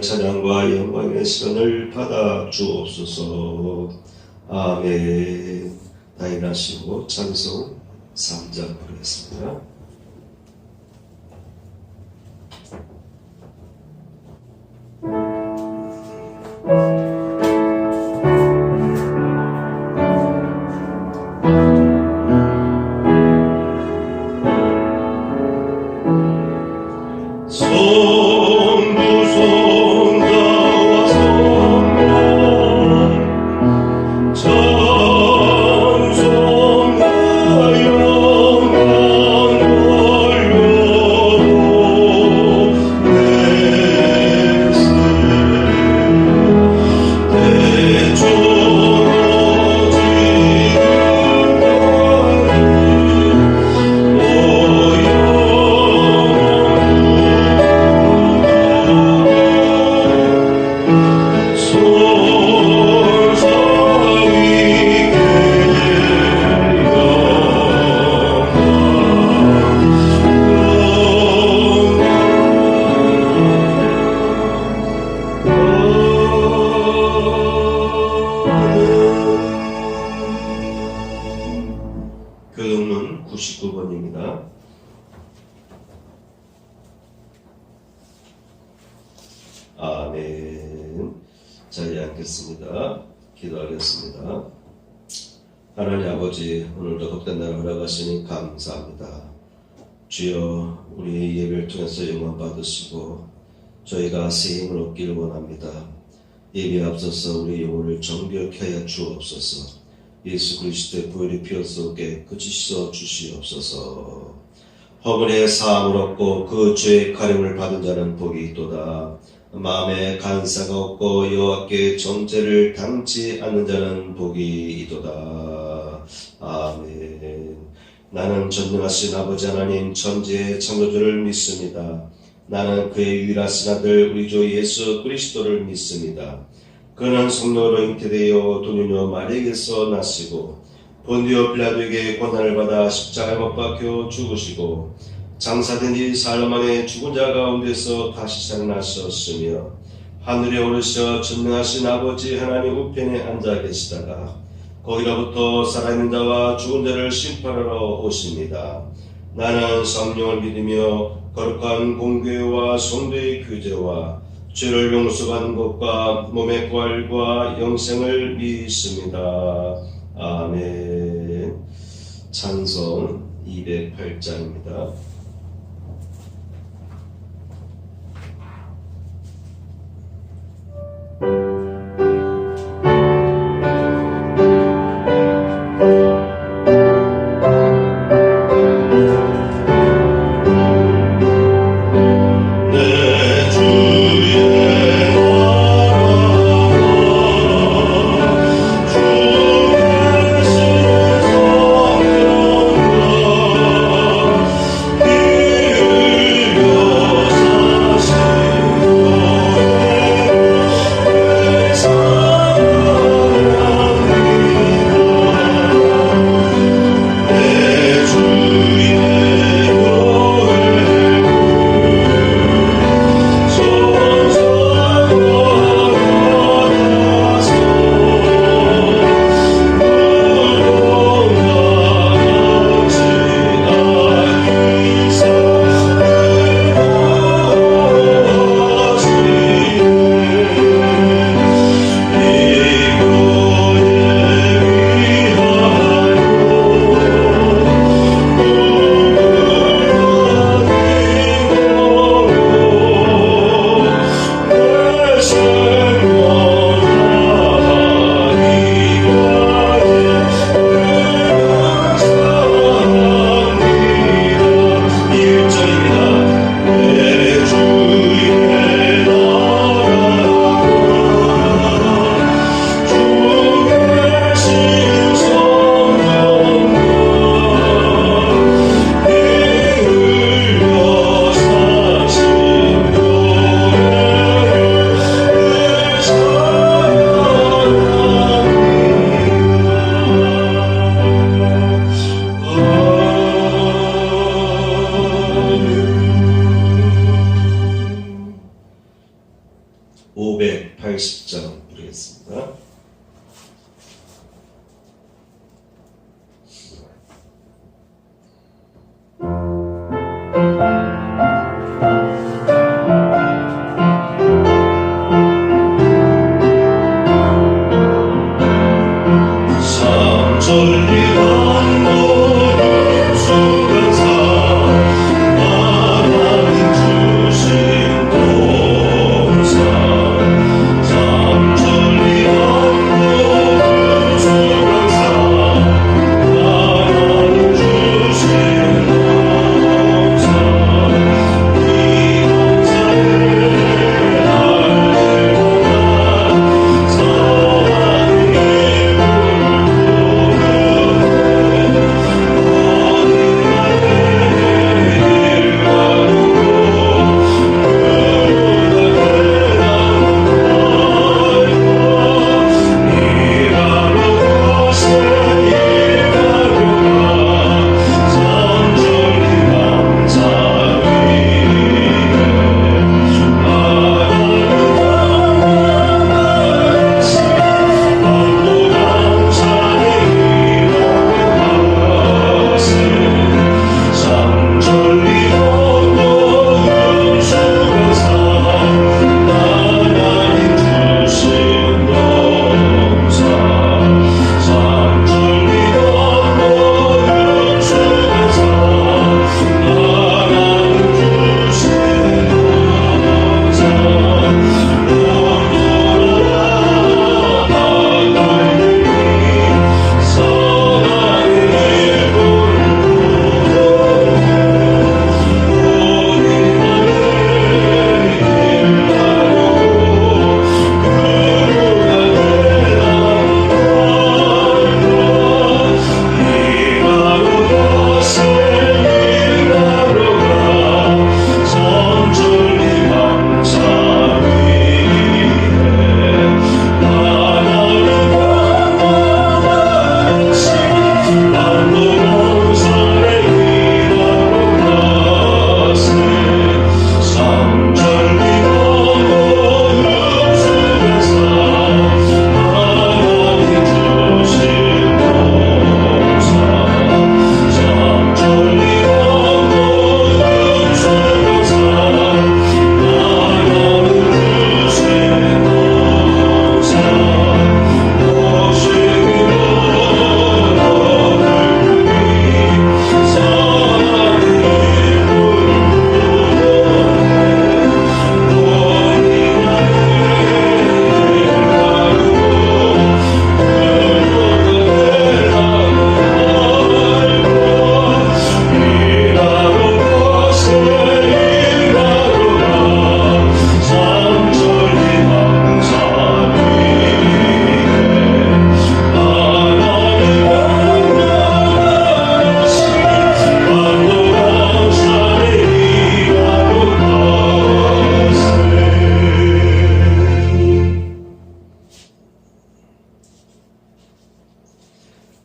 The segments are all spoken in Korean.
찬양과 영광의 시간을 받아 주옵소서. 아멘. 다 일어나시고 찬송 3장 부르겠습니다. 교동문 99번입니다. 아멘. 자리에 앉겠습니다. 기도하겠습니다. 하나님 아버지, 오늘도 복된 날 허락하시니 감사합니다. 주여, 우리 예배를 통해서 영광 받으시고 저희가 새 힘을 얻기를 원합니다. 예배에 앞서서 우리 영혼을 정결케 하여 주옵소서. 예수 그리스도의 보혈의 피로써 깨끗이 씻어 주시옵소서. 허물의 사함을 얻고 그 죄의 가림을 받은 자는 복이 있도다. 마음에 간사가 없고 여호와께 정죄를 당치 않는 자는 복이 있도다. 아멘. 나는 전능하신 아버지 하나님 천지의 창조주를 믿습니다. 나는 그의 유일하신 아들 우리 주 예수 그리스도를 믿습니다. 그는 성령으로 잉태되어 돈유녀 마리에게서 나시고 본디오 빌라도에게 고난을 받아 십자가에 못 박혀 죽으시고 장사된 지 사흘 만에 죽은 자 가운데서 다시 살아나셨으며 하늘에 오르셔 전능하신 아버지 하나님 우편에 앉아 계시다가 거기로부터 살아있는 자와 죽은 자를 심판하러 오십니다. 나는 성령을 믿으며 거룩한 공교회와 성도의 교제와 죄를 용서받는 것과 몸의 부활과 영생을 믿습니다. 아멘. 찬송 208장입니다. 내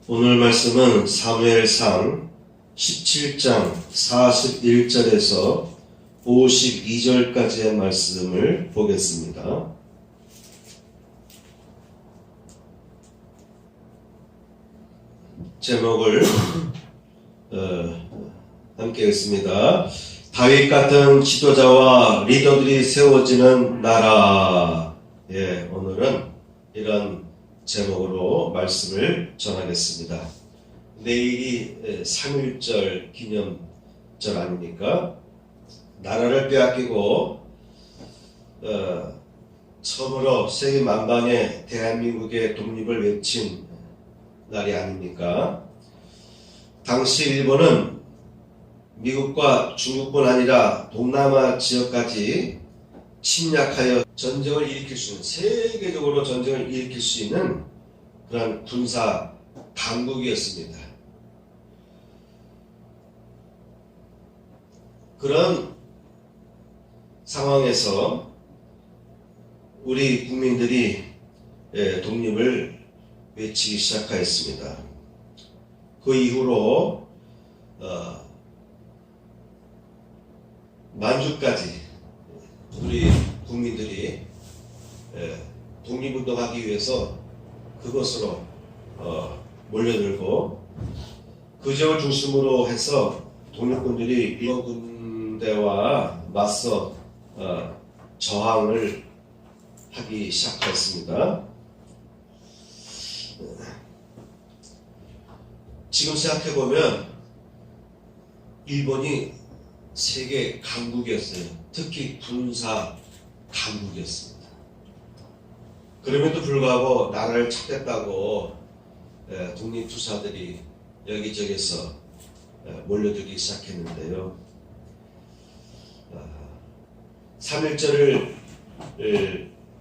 오늘 말씀은 사무엘상 17장 41절에서 52절까지의 말씀을 보겠습니다. 제목을 함께 읽습니다. 다윗 같은 지도자와 리더들이 세워지는 나라. 오늘은 이런 제목으로 말씀을 전하겠습니다. 내일이 3.1절 기념절 아닙니까? 나라를 빼앗기고 처음으로 세계 만방에 대한민국의 독립을 외친 날이 아닙니까? 당시 일본은 미국과 중국뿐 아니라 동남아 지역까지 침략하여 전쟁을 일으킬 수 있는, 세계적으로 전쟁을 일으킬 수 있는 그런 군사 강국이었습니다. 그런 상황에서 우리 국민들이 독립을 외치기 시작하였습니다. 그 이후로 만주까지 우리 국민들이 독립운동하기 위해서 그곳으로 몰려들고 그 지역을 중심으로 해서 독립군들이 일본 군대와 맞서 저항을 하기 시작했습니다. 지금 생각해보면 일본이 세계 강국이었어요. 특히 군사 강국이었습니다. 그럼에도 불구하고 나라를 찾겠다고 독립투사들이 여기저기서 몰려들기 시작했는데요. 3.1절을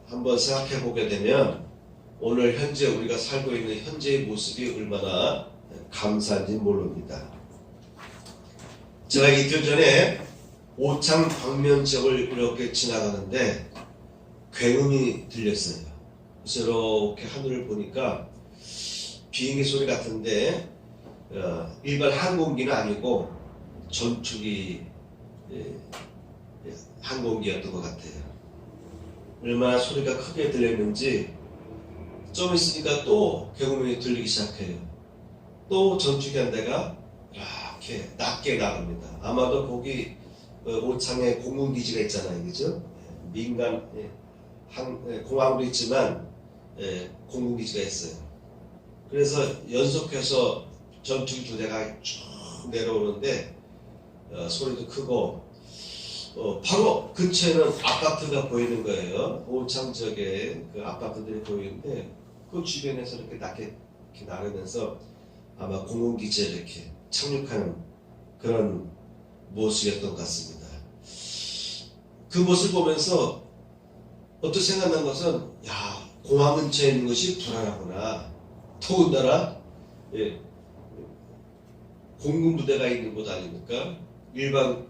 한번 생각해 보게 되면 오늘 현재 우리가 살고 있는 현재의 모습이 얼마나 감사한지 모릅니다. 제가 이틀 전에 오창 광명 지역을 이렇게 지나가는데 굉음이 들렸어요. 그래서 이렇게 하늘을 보니까 비행기 소리 같은데 일반 항공기는 아니고 전투기 항공기였던 것 같아요. 얼마나 소리가 크게 들렸는지 좀 있으니까 또 굉음이 들리기 시작해요. 또 전투기 한 대가 이렇게 낮게 나갑니다. 아마도 거기 오창에 공군기지가 있잖아요, 그죠? 민간 공항도 있지만 공군기지가 있어요. 그래서 연속해서 전투기 두 대가 쭉 내려오는데 소리도 크고 바로 근처에는 아파트가 보이는 거예요. 오창 지역에 그 아파트들이 보이는데 그 주변에서 이렇게 낮게 이렇게 나르면서 아마 공군기지에 이렇게 착륙하는 그런 모습이었던 것 같습니다. 그 모습을 보면서 어떻게 생각난 것은, 야, 공항 근처에 있는 것이 불안하구나. 더군다나 공군 부대가 있는 곳 아닙니까? 일반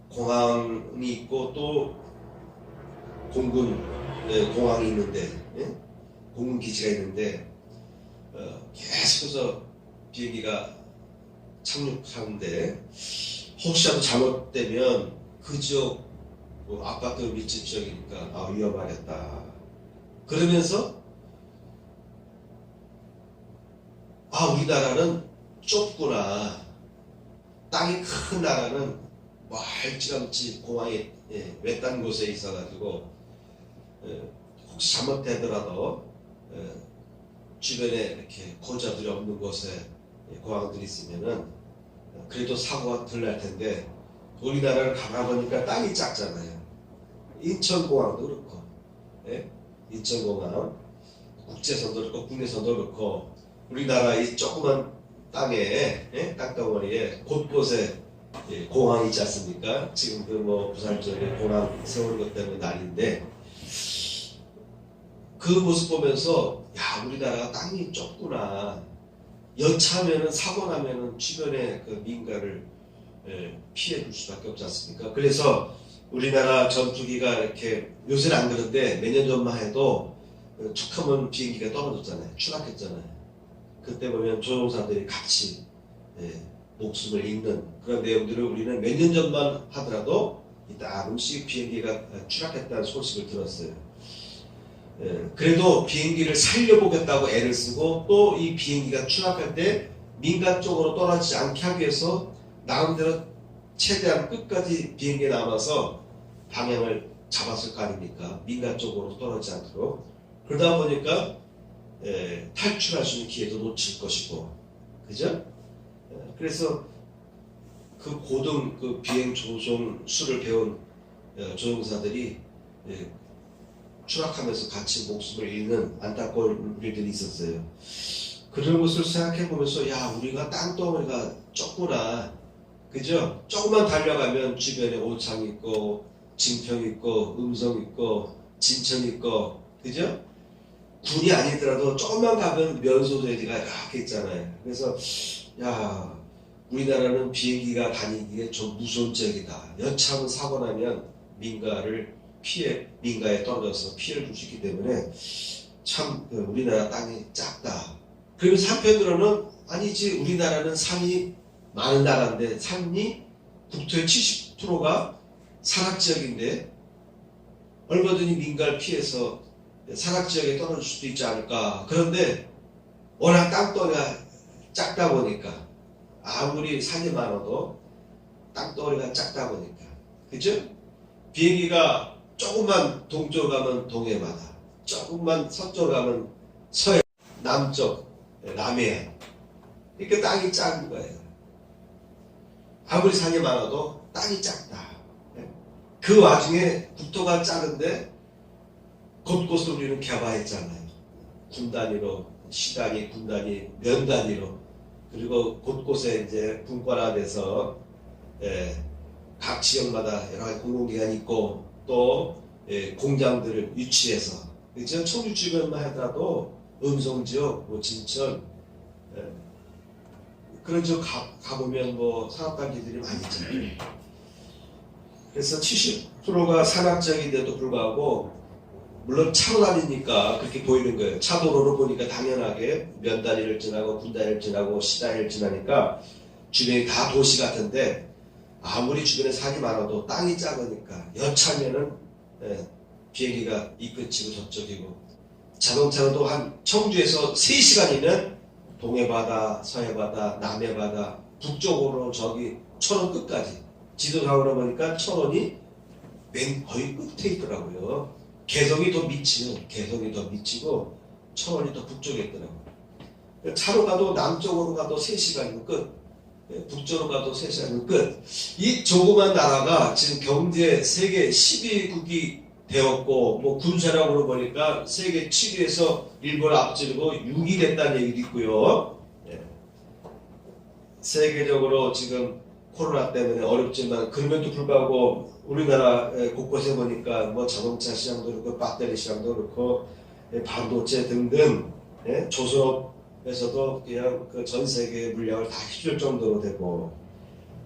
공항이 있고 또 공군 공항이 있는데, 공군 기지가 있는데 계속해서 비행기가 착륙하는데 혹시라도 잘못되면 그 지역 아파트 밀집 지역이니까 위험하겠다. 그러면서 우리나라는 좁구나. 땅이 큰 나라는 멀찌감치 공항이 외딴 곳에 있어가지고 혹시 잘못되더라도 주변에 이렇게 고자들이 없는 곳에 공항들이 있으면은 그래도 사고가 덜 날 텐데 우리나라를 가보니까 땅이 작잖아요. 인천공항도 그렇고, 인천공항, 국제선도 그렇고 국내선도 그렇고 우리나라 이 조그만 땅에 땅덩어리에 곳곳에 공항이 있지 않습니까? 지금도 뭐 부산 쪽에 공항 세우는 것 때문에 난리인데 그 모습 보면서 야, 우리나라가 땅이 좁구나. 여차하면은 사고 나면은 주변에 그 민가를 피해 줄 수밖에 없지 않습니까? 그래서 우리나라 전투기가 이렇게 요새는 안 그런데 몇 년 전만 해도 툭하면 비행기가 떨어졌잖아요. 추락했잖아요. 그때 보면 조종사들이 같이 목숨을 잃는 그런 내용들을 우리는 몇 년 전만 하더라도 가끔씩 비행기가 추락했다는 소식을 들었어요. 그래도 비행기를 살려보겠다고 애를 쓰고 또 이 비행기가 추락할 때 민가 쪽으로 떨어지지 않게 하기 위해서 나름대로 최대한 끝까지 비행기에 남아서 방향을 잡았을 거 아닙니까? 민가 쪽으로 떨어지지 않도록. 그러다 보니까 탈출할 수 있는 기회도 놓칠 것이고, 그죠? 그래서 그 고등 그 비행 조종수를 배운 조종사들이 추락하면서 같이 목숨을 잃는 안타까운 일들이 있었어요. 그런 것을 생각해 보면서 야, 우리가 땅덩어리가 좁구나, 그죠? 조금만 달려가면 주변에 오창 있고 진평 있고 음성 있고 진천 있고, 그죠? 군이 아니더라도 조금만 가면 면소재지가 이렇게 있잖아요. 그래서 야, 우리나라는 비행기가 다니기에 좀 무서운 지역이다. 여차하면 사고 나면 민가에 떨어져서 피해를 줄 수 있기 때문에 참 우리나라 땅이 작다. 그러면서 한편으로는 아니지, 우리나라는 산이 많은 나라인데 산이 국토의 70%가 산악지역인데 얼마든지 민가를 피해서 산악지역에 떨어질 수도 있지 않을까. 그런데 워낙 땅덩이가 작다 보니까 아무리 산이 많아도 땅덩어리가 작다 보니까, 그죠? 비행기가 조금만 동쪽으로 가면 동해 바다, 조금만 서쪽으로 가면 서해, 남쪽 남해안. 이렇게 땅이 작은 거예요. 아무리 산이 많아도 땅이 작다. 그 와중에 국토가 작은데 곳곳을 우리는 개발했잖아요. 군 단위로, 시 단위, 군 단위, 면 단위로. 그리고 곳곳에 이제 분권화돼서 각 지역마다 여러 가지 공공기관이 있고 또 공장들을 유치해서, 그죠? 청주 주변만 하더라도 음성지역, 뭐 진천, 그런 지역 가보면 뭐 산업단지들이 많이 있잖아요. 그래서 70%가 산악지역인데도 불구하고 물론 차로 다니니까 그렇게 보이는 거예요. 차도로로 보니까 당연하게 면 단위를 지나고 군 단위를 지나고 시 단위를 지나니까 주변이 다 도시 같은데 아무리 주변에 산이 많아도 땅이 작으니까 여차하면은 비행기가 이 끝이고 저쪽이고, 자동차로도 한 청주에서 3시간이면 동해바다, 서해바다, 남해바다, 북쪽으로 저기 천원 끝까지 지도상으로 보니까 천원이 맨 거의 끝에 있더라고요. 개성이 더 미치고 천원이 더 북쪽에 있더라고요. 차로 가도 남쪽으로 가도 3시간이면 끝, 북쪽으로 가도 3시간이면 끝. 이 조그만 나라가 지금 경제 세계 10위국이 되었고, 뭐 군사력으로 보니까 세계 7위에서 일본을 앞지르고 6위 됐다는 얘기도 있고요. 세계적으로 지금 코로나 때문에 어렵지만 그럼에도 불구하고 우리나라 곳곳에 보니까 뭐 자동차 시장도 그렇고 배터리 시장도 그렇고 반도체 등등 조선업에서도 그냥 그 전 세계 물량을 다 휩쓸 정도로 되고,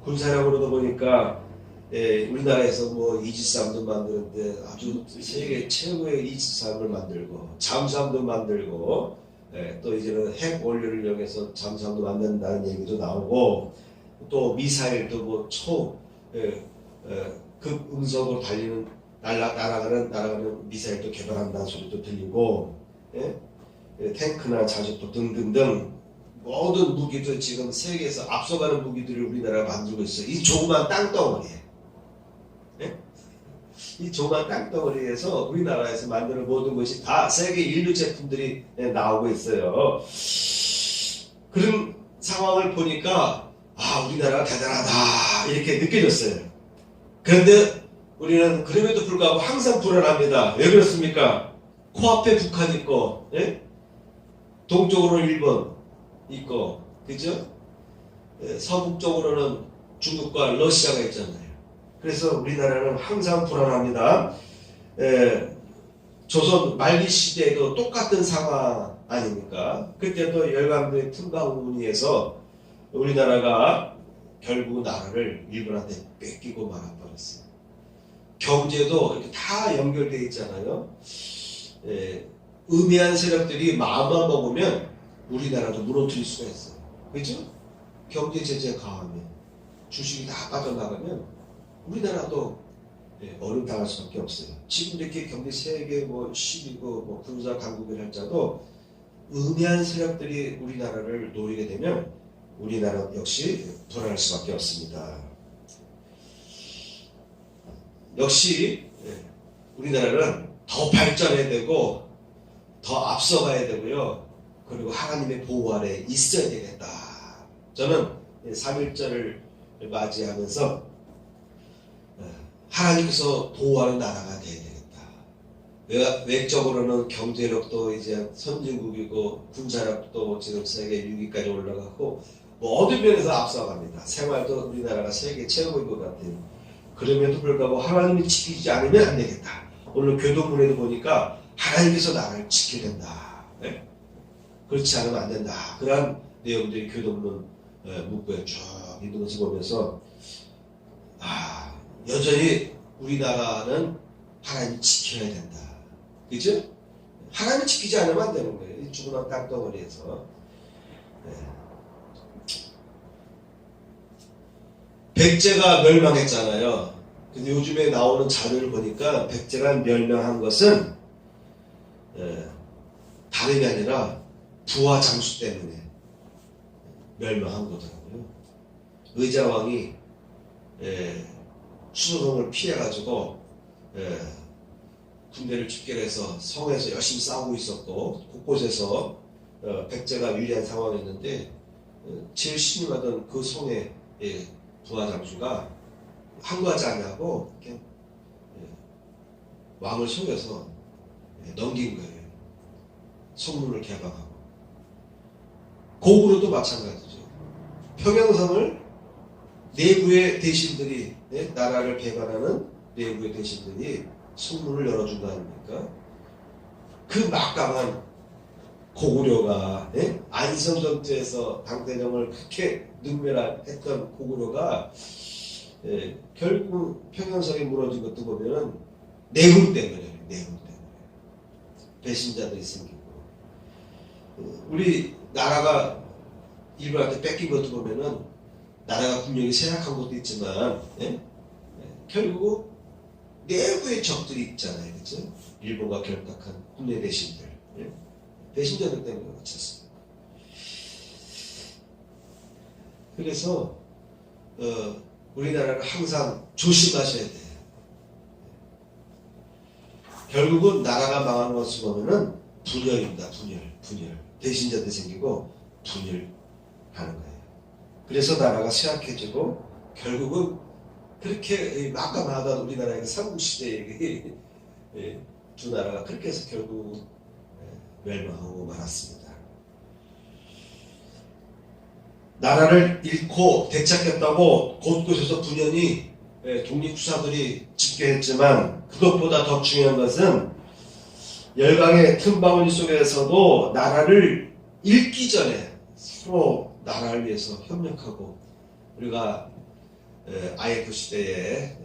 군사력으로도 보니까 우리나라에서 뭐 이지스함도 만드는데 아주 세계 최고의 이지스함을 만들고 잠수함도 만들고, 또 이제는 핵 원료를 이용해서 잠수함도 만든다는 얘기도 나오고, 또 미사일도 뭐 급음속으로 달리는 날아가는 미사일도 개발한다는 소리도 들리고, 탱크나 자주포 등등등 모든 무기도 지금 세계에서 앞서가는 무기들을 우리나라가 만들고 있어요. 이 조그만 땅덩어리에. 이 조그만 땅덩어리에서 우리나라에서 만드는 모든 것이 다 세계 인류 제품들이 나오고 있어요. 그런 상황을 보니까 아, 우리나라가 대단하다 이렇게 느껴졌어요. 그런데 우리는 그럼에도 불구하고 항상 불안합니다. 왜 그렇습니까? 코앞에 북한 있고, 동쪽으로 일본 있고, 그죠? 서북쪽으로는 중국과 러시아가 있잖아요. 그래서 우리나라는 항상 불안합니다. 조선 말기 시대에도 똑같은 상황 아닙니까? 그때도 열강도의 틈바구니에서 우리나라가 결국 나라를 일본한테 뺏기고 말아버렸어요. 경제도 이렇게 다 연결되어 있잖아요. 음해한 세력들이 마음만 먹으면 우리나라도 무너뜨릴 수가 있어요. 그렇죠? 경제 제재 가하면 주식이 다 빠져나가면 우리나라도 어려움 당할 수밖에 없어요. 지금 이렇게 경제 세계 10위고 군사 강국을 할자도 음해한 세력들이 우리나라를 노리게 되면 우리나라 역시 불안할 수밖에 없습니다. 역시 우리나라는 더 발전해야 되고 더 앞서가야 되고요. 그리고 하나님의 보호 아래 있어야 되겠다. 저는 3.1절을 맞이하면서 하나님께서 보호하는 나라가 되어야 되겠다. 외적으로는 경제력도 이제 선진국이고 군사력도 지금 세계 6위까지 올라가고 모든 면에서 앞서갑니다. 생활도 우리나라가 세계 최고인 것 같아요. 그럼에도 불구하고 하나님이 지키지 않으면 안 되겠다. 오늘 교도문에도 보니까 하나님께서 나를 지켜야 된다. 네? 그렇지 않으면 안 된다. 그러한 내용들이 교도문 문구에 쭉 있는 것을 보면서 여전히 우리나라는 하나님이 지켜야 된다. 그죠? 하나님이 지키지 않으면 안 되는 거예요. 이 죽은 땅덩어리에서. 백제가 멸망했잖아요. 근데 요즘에 나오는 자료를 보니까 백제가 멸망한 것은 다름이 아니라 부하 장수 때문에 멸망한 거더라고요. 의자왕이 수노동을 피해가지고 군대를 집결해서 성에서 열심히 싸우고 있었고 곳곳에서 백제가 유리한 상황이었는데 제일 신임하던 그 성의 부하 장수가 항거하지 않냐고 왕을 속여서 넘긴 거예요. 성문을 개방하고. 고구려도 마찬가지죠. 평양성을 내부의 대신들이 나라를 개발하는 내부의 대신들이 성문을 열어준 거 아닙니까? 그 막강한 고구려가 안성전투에서 당대령을 그렇게 능멸했던 고구려가 결국 평양성이 무너진 것도 보면은 내분 때문에 배신자들이 생기고 우리 나라가 일본한테 뺏긴 것도 보면은 나라가 분명히 쇠약한 것도 있지만 결국 내부의 적들이 있잖아요. 그렇죠? 일본과 결탁한 국내 대신들 배신자들 때문에 그렇지 않습니까? 그래서 우리나라는 항상 조심하셔야 돼요. 결국은 나라가 망하는 것을 보면은 분열입니다. 분열. 배신자들 생기고 분열하는 거예요. 그래서 나라가 쇠약해지고 결국은 그렇게 막강하던 우리나라의 삼국시대의 두 나라가 그렇게 해서 결국 멸망하고 말았습니다. 나라를 잃고 되찾겠다고 곳곳에서 분연히 독립투사들이 집계했지만 그것보다 더 중요한 것은 열강의 틈바구니 속에서도 나라를 잃기 전에 서로 나라를 위해서 협력하고 우리가 IF 시대에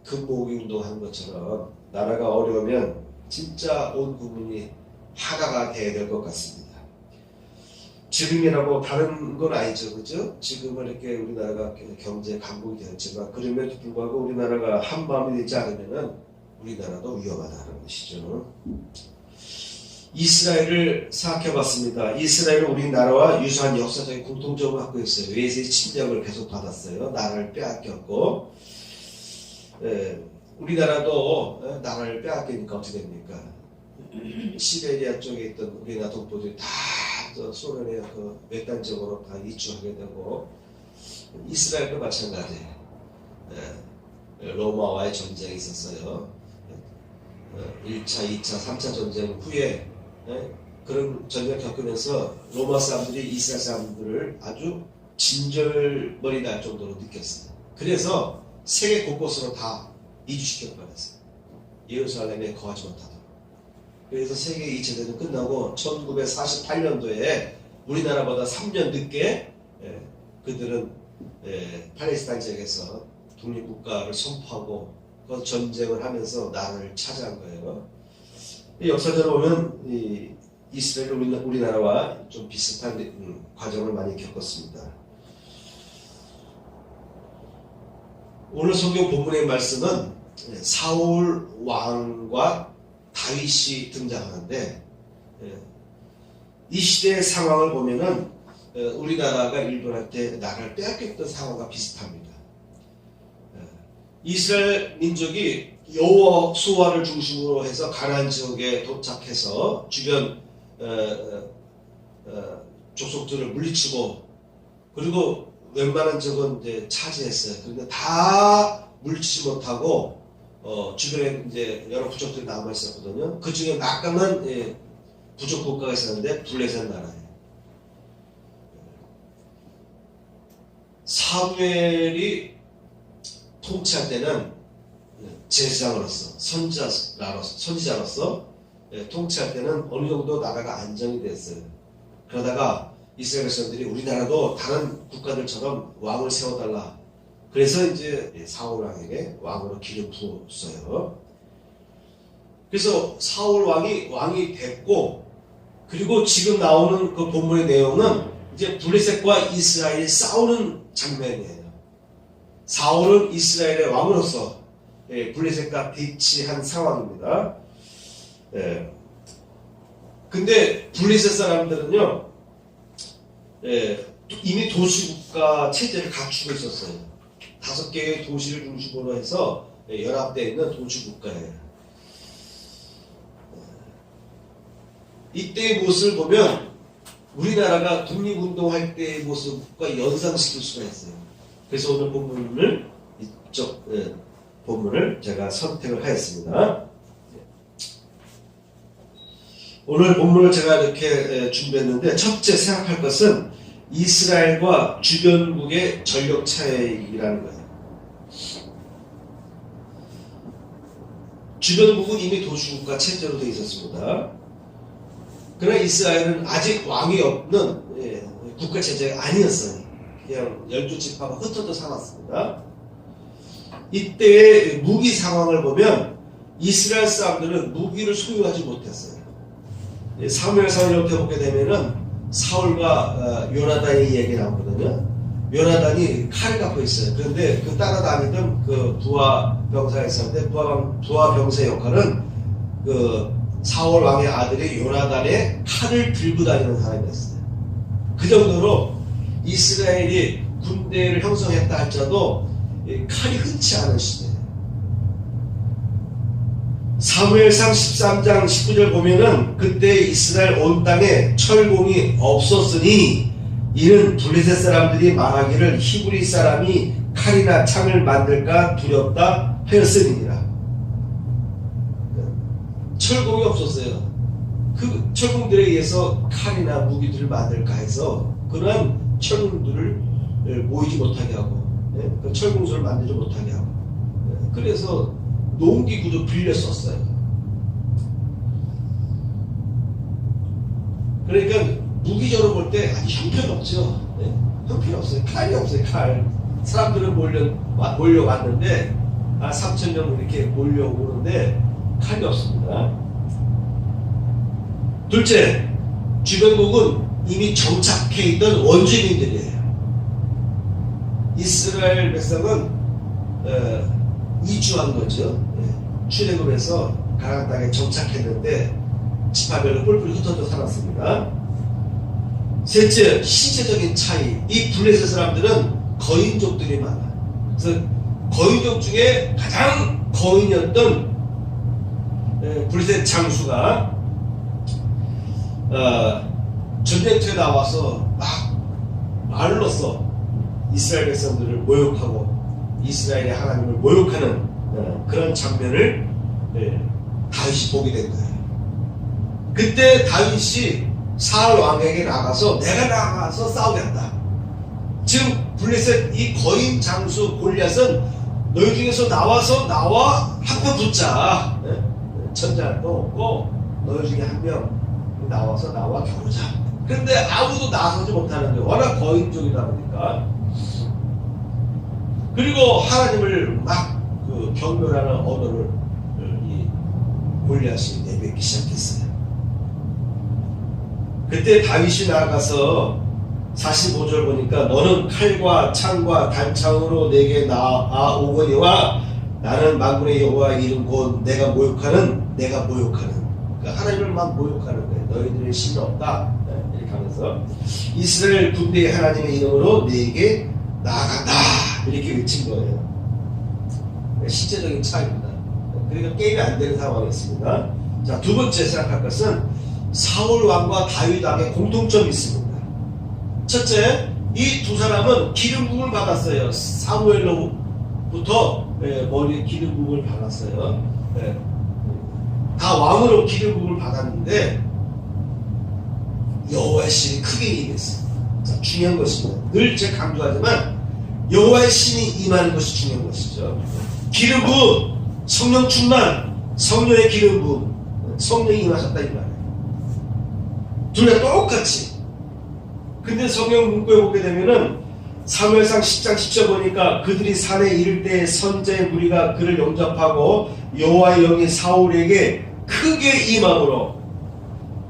금모으기 운동하는 것처럼 나라가 어려우면 진짜 온 국민이 하나가 돼야 될 것 같습니다. 지금이라고 다른 건 아니죠, 그죠? 지금은 이렇게 우리나라가 경제 강국이 되었지만 그럼에도 불구하고 우리나라가 한 마음이 되지 않으면은 우리나라도 위험하다는 것이죠. 이스라엘을 생각해봤습니다. 이스라엘은 우리나라와 유사한 역사적인 공통점을 갖고 있어요. 외세의 침략을 계속 받았어요. 나라를 빼앗겼고 우리나라도 나라를 빼앗기니까 어떻게 됩니까? 시베리아 쪽에 있던 우리나라 동포들이 다 소련의 그 외딴적으로 다 이주하게 되고 이스라엘도 마찬가지예요. 로마와의 전쟁이 있었어요. 1차, 2차, 3차 전쟁 후에 그런 전쟁을 겪으면서 로마 사람들이 이스라엘 사람들을 아주 진절머리 날 정도로 느꼈어요. 그래서 세계 곳곳으로 다 이주시켜버렸어요. 예루살렘에 거하지 못하도록. 그래서 세계 2차 대전 끝나고 1948년도에 우리나라보다 3년 늦게 그들은 팔레스타인 지역에서 독립국가를 선포하고 그 전쟁을 하면서 나라를 차지한 거예요. 역사적으로 보면 이 이스라엘 우리나라와 좀 비슷한 과정을 많이 겪었습니다. 오늘 성경 본문의 말씀은 사울 왕과 다윗이 등장하는데, 이 시대의 상황을 보면은 우리나라가 일본한테 나라를 빼앗겼던 상황과 비슷합니다. 이스라엘 민족이 여호수아를 중심으로 해서 가나안 지역에 도착해서 주변 족속들을 물리치고, 그리고 웬만한 지역은 이제 차지했어요. 그런데 다 물리치지 못하고 주변에 이제 여러 부족들이 남아 있었거든요. 그 중에 막강한 부족 국가가 있었는데 블레셋 나라예요. 사무엘이 통치할 때는 제사장으로서 선지자로서 통치할 때는 어느 정도 나라가 안정이 됐어요. 그러다가 이스라엘 백성들이 우리나라도 다른 국가들처럼 왕을 세워달라. 그래서 이제 사울 왕에게 왕으로 기름 부었어요. 그래서 사울 왕이 됐고, 그리고 지금 나오는 그 본문의 내용은 이제 블레셋과 이스라엘이 싸우는 장면이에요. 사울은 이스라엘의 왕으로서 블레셋과 대치한 상황입니다. 근데 블레셋 사람들은요, 이미 도시국가 체제를 갖추고 있었어요. 5개의 도시를 중심으로 해서 연합되어 있는 도시국가예요. 이때의 모습을 보면 우리나라가 독립운동할 때의 모습과 연상시킬 수가 있어요. 그래서 오늘 본문을, 이쪽 본문을 제가 선택을 하였습니다. 오늘 본문을 제가 이렇게 준비했는데, 첫째 생각할 것은 이스라엘과 주변국의 전력 차이라는 거예요. 주변국은 이미 도시국가 체제로 되어 있었습니다. 그러나 이스라엘은 아직 왕이 없는 국가 체제가 아니었어요. 그냥 12지파가 흩어져 살았습니다. 이때의 무기 상황을 보면 이스라엘 사람들은 무기를 소유하지 못했어요. 사무엘상을 보게 되면은 사울과 요나단의 이야기가 나오거든요. 요나단이 칼을 갖고 있어요. 그런데 그 따라다니던 그 부하 병사가 있었는데, 부하 병사의 역할은 그 사울 왕의 아들이 요나단의 칼을 들고 다니는 사람이었어요. 그 정도로 이스라엘이 군대를 형성했다 할지라도 칼이 흔치 않은 시대예요. 사무엘상 13장 19절 보면은 그때 이스라엘 온 땅에 철공이 없었으니 이는 블레셋 사람들이 말하기를 히브리 사람이 칼이나 창을 만들까 두렵다 하였으니라. 철공이 없었어요. 그 철공들에 의해서 칼이나 무기들을 만들까 해서 그러한 철공들을 모이지 못하게 하고, 그 철공소를 만들지 못하게 하고, 그래서 농기구도 빌려 썼어요. 그러니까 무기적으로 볼 때 아주 형편없죠. 형편없어요. 칼이 없어요. 칼. 사람들은 몰려왔는데 3,000명 이렇게 몰려오는데 칼이 없습니다. 둘째, 주변국은 이미 정착해 있던 원주민들이에요. 이스라엘 백성은 이주한 거죠. 출애굽을 해서 가나안 땅에 정착했는데 지파별로 뿔뿔이 흩어져 살았습니다. 셋째, 신체적인 차이. 이 블레셋 사람들은 거인족들이 많아요. 그래서 거인족 중에 가장 거인이었던 블레셋 장수가 전쟁터에 나와서 막 말로써 이스라엘 백성들을 모욕하고 이스라엘의 하나님을 모욕하는 그런 장면을 다윗이 보게 된 거예요. 그때 다윗이 사울 왕에게 나가서 내가 나가서 싸우겠다. 지금 블레셋 이 거인 장수 골리앗은 너희 중에서 나와 한번 붙자. 천자도 없고 너희 중에 한 명 나와서 나와 겨루자. 그런데 아무도 나서지 못하는 게 워낙 거인족이다 보니까, 그리고 하나님을 막 그 경멸하는 언어를 이 골리앗이 내뱉기 시작했어요. 그때 다윗이 나아가서 45절 보니까 너는 칼과 창과 단창으로 내게 나아오거니와 나는 만군의 여호와 이름 곧 내가 모욕하는 그러니까 하나님을만 모욕하는 거예요. 너희들의 신은 없다. 이렇게 하면서 이스라엘 군대의 하나님의 이름으로 내게 나아간다 이렇게 외친 거예요. 실제적인 차이입니다. 그러니까 게임이 안 되는 상황이었습니다. 자, 두 번째 생각할 것은 사울 왕과 다윗 왕의 공통점이 있습니다. 첫째, 이 두 사람은 기름 부음을 받았어요. 사무엘로부터 머리에 기름 부음을 받았어요. 다 왕으로 기름 부음을 받았는데 여호와의 신이 크게 임했어요. 자, 중요한 것입니다. 늘 제가 강조하지만 여호와의 신이 임하는 것이 중요한 것이죠. 기름 부음, 성령 충만, 성령의 기름 부음, 성령이 임하셨다 이 말이에요. 둘 다 똑같이. 근데 성경 문구에 보게 되면은 사무엘상 10장 10절 보니까 그들이 산에 이를 때 선자의 무리가 그를 영접하고 여호와의 영이 사울에게 크게 임함으로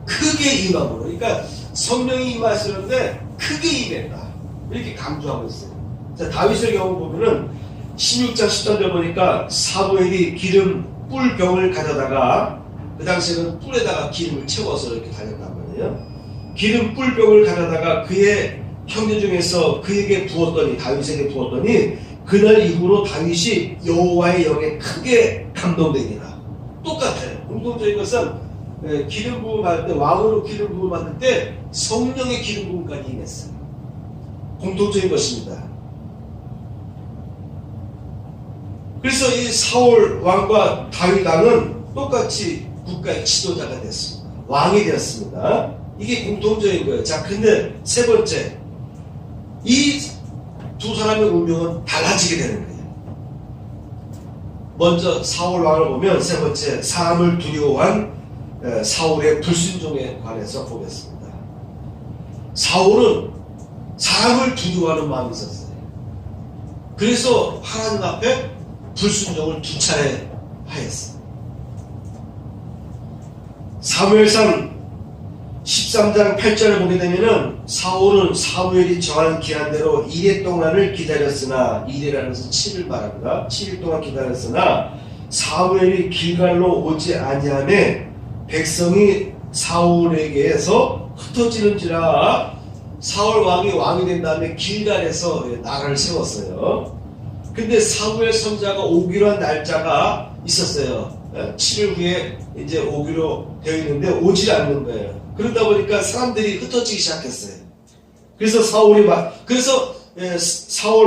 그러니까 성령이 임하시는데 크게 임했다 이렇게 강조하고 있어요. 자, 다윗의 경우 보면은 16장 10절 보니까 사무엘이 기름 뿔병을 가져다가 그 당시에는 뿔에다가 기름을 채워서 이렇게 다녔단 말이에요. 기름 뿔병을 가져다가 그의 형제 중에서 그에게 부었더니 다윗에게 부었더니 그날 이후로 다윗이 여호와의 영에 크게 감동되니라. 똑같아요. 공통적인 것은 기름 부음 받을 때 왕으로 기름 부음 받을 때 성령의 기름 부음까지 임했어요. 공통적인 것입니다. 그래서 이 사울 왕과 다윗 왕은 똑같이 국가의 지도자가 됐습니다. 왕이 되었습니다. 이게 공통적인 거예요. 자, 근데 세 번째, 이 두 사람의 운명은 달라지게 되는 거예요. 먼저 사울 왕을 보면 세 번째, 사람을 두려워한 사울의 불순종에 관해서 보겠습니다. 사울은 사람을 두려워하는 마음이 있었어요. 그래서 하나님 앞에 불순종을 두 차례 하였어요. 사무엘상 13장 8절을 보게 되면은 사울은 사무엘이 정한 기한대로 2일 동안을 기다렸으나 2일이라는 것은 7일 말합니다. 7일 동안 기다렸으나 사무엘이 길갈로 오지 아니하매 백성이 사울에게서 흩어지는지라. 사울 왕이 된 다음에 길갈에서 나라를 세웠어요. 근데 사무엘 선지자가 오기로 한 날짜가 있었어요. 7일 후에 이제 오기로 되어 있는데 오질 않는 거예요. 그러다 보니까 사람들이 흩어지기 시작했어요. 그래서 사울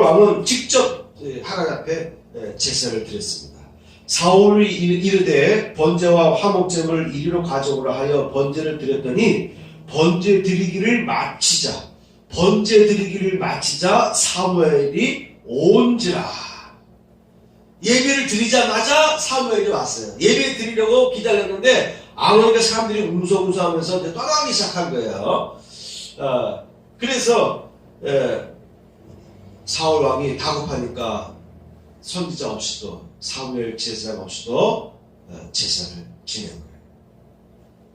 왕은 직접 하나님 앞에 제사를 드렸습니다. 사울이 이르되 번제와 화목제물을 이리로 가져오라 하여 번제를 드렸더니 번제 드리기를 마치자 사무엘이 온지라. 예배를 드리자마자 사무엘이 왔어요. 예배 드리려고 기다렸는데 안 오니까 사람들이 웅성웅성하면서 이제 떠나기 시작한 거예요. 그래서 사울 왕이 다급하니까 선지자 없이도 사무엘 제사장 없이도 제사를 지낸 거예요.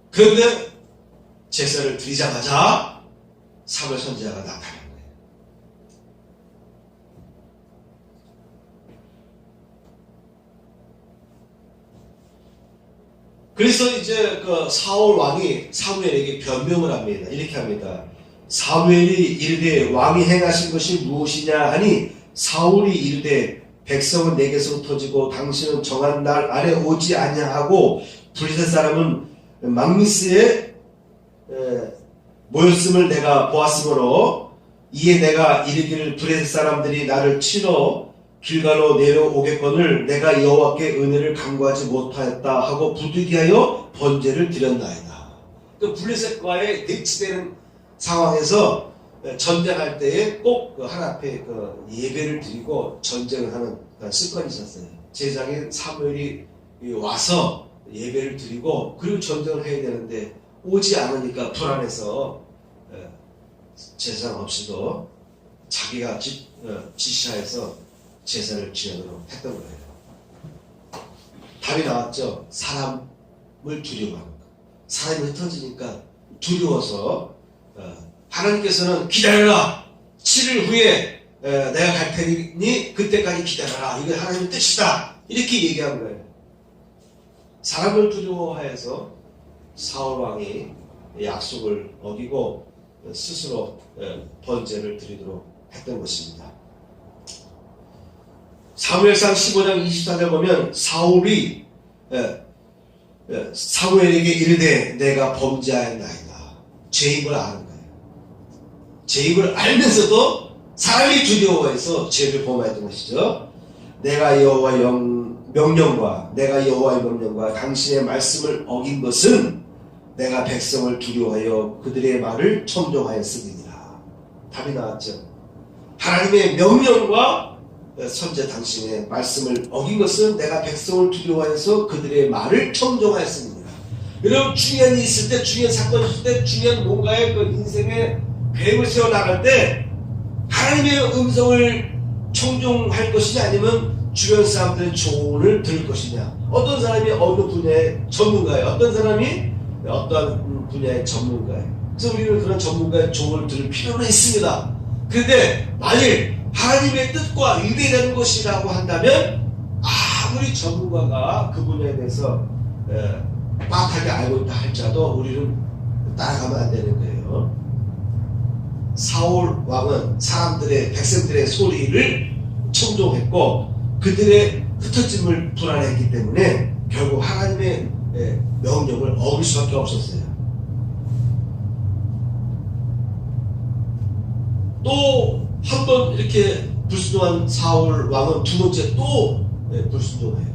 그런데 제사를 드리자마자 사무엘 선지자가 나타난 거예요. 그래서 이제 그 사울 왕이 사무엘에게 변명을 합니다. 이렇게 합니다. 사무엘이 이르되 왕이 행하신 것이 무엇이냐 하니 사울이 이르되 백성은 내게서 흩어지고 당신은 정한 날 안에 오지 아니하고 블레셋 사람은 막미스에 모였음을 내가 보았으므로 이에 내가 이르기를 블레셋 사람들이 나를 치러 길갈로 내려오겠거늘 내가 여호와께 은혜를 간구하지 못하였다 하고 부득이하여 번제를 드렸나이다. 그 블레셋과의 대치되는 상황에서 전쟁할 때에 꼭 하나님 앞에 예배를 드리고 전쟁을 하는 습관이 있었어요. 제장인 사무엘이 와서 예배를 드리고 그리고 전쟁을 해야 되는데 오지 않으니까 불안해서 제사장 없이도 자기가 지시하여서 제사를 지내도록 했던 거예요. 답이 나왔죠. 사람을 두려워하는 거. 사람이 흩어지니까 두려워서 하나님께서는 기다려라. 7일 후에 내가 갈 테니 그때까지 기다려라. 이게 하나님의 뜻이다. 이렇게 얘기한 거예요. 사람을 두려워하여서 사울 왕이 약속을 어기고 스스로 번제를 드리도록 했던 것입니다. 사무엘상 15장 24절 보면 사울이 사무엘에게 이르되 내가 범죄하였나이다. 죄인 걸 아는 거예요. 죄인 걸 알면서도 사람이 두려워해서 죄를 범하였던 것이죠. 내가 여호와의 명령과 당신의 말씀을 어긴 것은 내가 백성을 두려워하여 그들의 말을 청종하였음이니라. 답이 나왔죠. 하나님의 명령과 선제 당신의 말씀을 어긴 것은 내가 백성을 두려워해서 그들의 말을 청종하였습니다. 여러분, 중요한 일이 있을 때, 중요한 사건이 있을 때, 중요한 뭔가의 그 인생의 계획을 세워나갈 때 하나님의 음성을 청종할 것이냐 아니면 주변 사람들의 조언을 들을 것이냐. 어떤 사람이 어느 분야의 전문가예요. 어떤 사람이 어떤 분야의 전문가예요. 그래서 우리는 그런 전문가의 조언을 들을 필요는 있습니다. 그런데 만일 하나님의 뜻과 위배되는 것이라고 한다면 아무리 전문가가 그 분야에 대해서 빡하게 알고 있다 할지라도 우리는 따라가면 안 되는 거예요. 사울 왕은 백성들의 소리를 청종했고 그들의 흩어짐을 불안했기 때문에 결국 하나님의 명령을 어길 수밖에 없었어요. 또 한 번 이렇게 불순종한 사울 왕은 두 번째 또 불순종해요.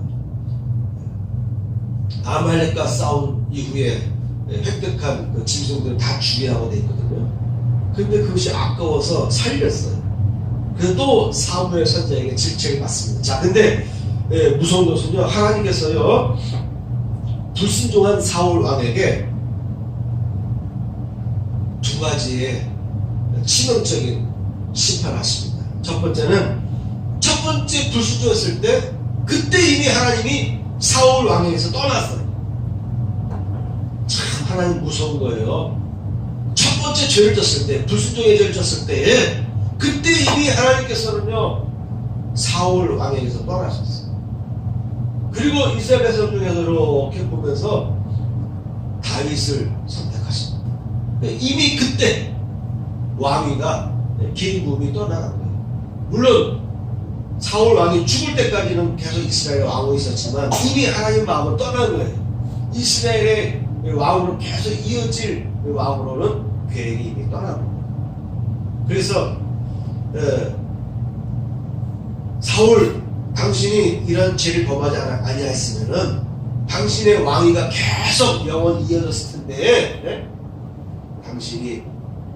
아말렉과 싸운 이후에 획득한 그 짐승들을 다 죽이라고 되어 있거든요. 근데 그것이 아까워서 살렸어요. 그래서 또 사무엘 선지자에게 질책을 받습니다. 자, 근데 무서운 것은요, 하나님께서요 불순종한 사울 왕에게 두 가지의 치명적인 심판하십니다. 첫 번째는 첫 번째 불순종했을 때 그때 이미 하나님이 사울 왕에게서 떠났어요. 참 하나님 무서운 거예요. 첫 번째 죄를 졌을 때, 불순종의 죄를 졌을 때 그때 이미 하나님께서는요 사울 왕에게서 떠나셨어요. 그리고 이스라엘 백성 중에서 이렇게 보면서 다윗을 선택하십니다. 이미 그때 왕위가 긴 부분이 떠나간 거예요. 물론 사울 왕이 죽을 때까지는 계속 이스라엘 왕으로 있었지만 이미 하나님 마음은 떠난 거예요. 이스라엘의 왕으로 계속 이어질 왕으로는 계획이 이미 떠난 거예요. 그래서 사울, 당신이 이런 죄를 범하지 아니하였으면은 당신의 왕위가 계속 영원히 이어졌을 텐데 당신이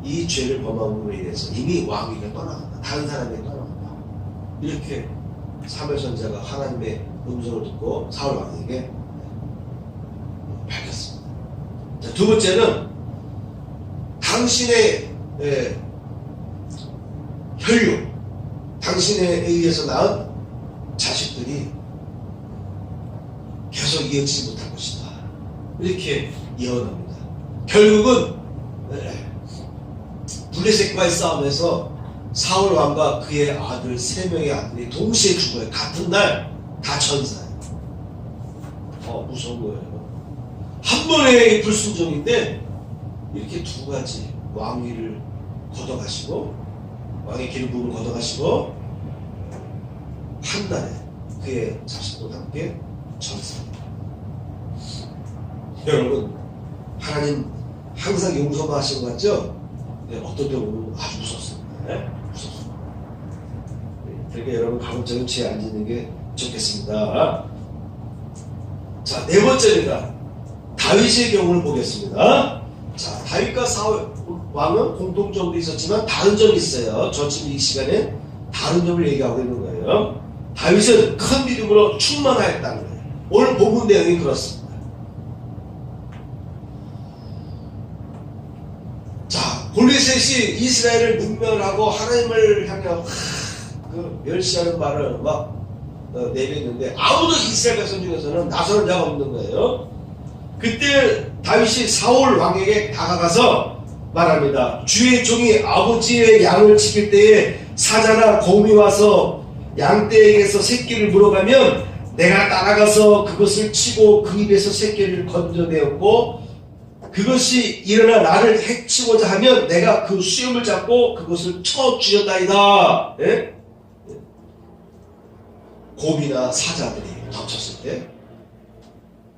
이 죄를 범함으로 인해서 이미 왕위가 떠나간다. 다른 사람에게 떠나간다. 이렇게 사무엘 선지자가 하나님의 음성을 듣고 사울 왕에게 밝혔습니다. 자, 두 번째는 당신의 혈육, 당신에 의해서 낳은 자식들이 계속 이어지지 못할 것이다. 이렇게 예언합니다. 결국은 블레셋과의 싸움에서 사울 왕과 그의 아들 3명의 아들이 동시에 죽어요. 같은 날 다 천사예요. 무서운 거예요. 한 번의 불순종인데 이렇게 두 가지 왕위를 걷어가시고 왕의 기름 부음을 걷어가시고 한 날에 그의 자식과 함께 천사입니다. 여러분, 하나님 항상 용서만 하신 것 같죠? 어떤 때 보면 아주 무섭습니다. 무섭습니다. 그러니까 여러분 가급적이면 죄 안 짓는 게 좋겠습니다. 자, 네 번째입니다. 다윗의 경우를 보겠습니다. 자, 다윗과 사울 왕은 공통점도 있었지만 다른 점이 있어요. 저 지금 이 시간에 다른 점을 얘기하고 있는 거예요. 다윗은 큰 믿음으로 충만하였다는 거예요. 오늘 본문 내용이 그렇습니다. 자, 골리앗이 이스라엘을 능멸하고 하나님을 향해 그 멸시하는 말을 막 내뱉는데 아무도 이스라엘 백성 중에서는 나서는 자가 없는 거예요. 그때 다윗이 사울 왕에게 다가가서 말합니다. 주의 종이 아버지의 양을 지킬 때에 사자나 곰이 와서 양떼에게서 새끼를 물어가면 내가 따라가서 그것을 치고 그 입에서 새끼를 건져내었고 그것이 일어나 나를 해치고자 하면 내가 그 수염을 잡고 그것을 쳐 죽였나이다. 예? 곰이나 사자들이 덮쳤을 때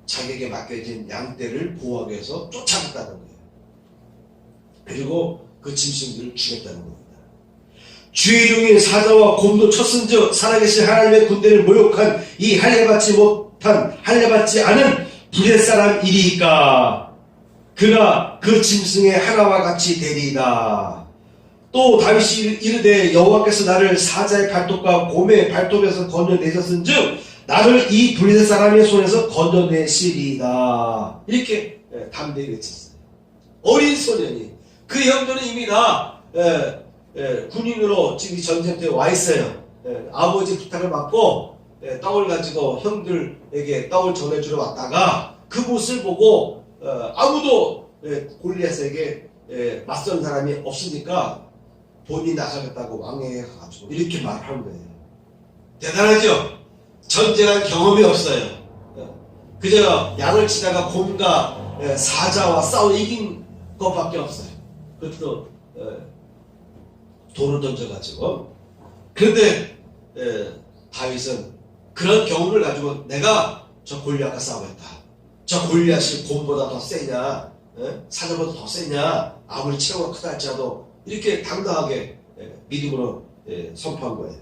자기에게 맡겨진 양떼를 보호하기 위해서 쫓아갔다는 거예요. 그리고 그 짐승들을 죽였다는 겁니다. 주의 종인 사자와 곰도 쳤은즉 살아계신 하나님의 군대를 모욕한 이 할례받지 않은 블레사람 이리이까 그가 그 짐승의 하나와 같이 되리이다. 또 다윗이 이르되 여호와께서 나를 사자의 발톱과 곰의 발톱에서 건져내셨은즉 나를 이 블레셋 사람의 손에서 건져내시리이다. 이렇게 담대히 외쳤어요. 어린 소년이 그 형들은 이미 다 군인으로 지금 전쟁터에 와 있어요. 아버지 부탁을 받고 떡을 가지고 형들에게 떡을 전해주러 왔다가 그 모습을 보고 아무도 골리앗에게 맞선 사람이 없으니까 본인이 나서겠다고 왕에게 가가지고 이렇게 말하는 거예요. 대단하죠? 전쟁한 경험이 없어요. 그저 양을 치다가 곰과 사자와 싸워 이긴 것밖에 없어요. 그것도 돌을 던져가지고. 그런데 다윗은 그런 경험을 가지고 내가 저 골리앗과 싸우겠다. 저 골리앗이 곰보다 더 세냐, 사자보다 더 세냐, 아무리 체구가 크다 할지라도 이렇게 당당하게 믿음으로 선포한 거예요.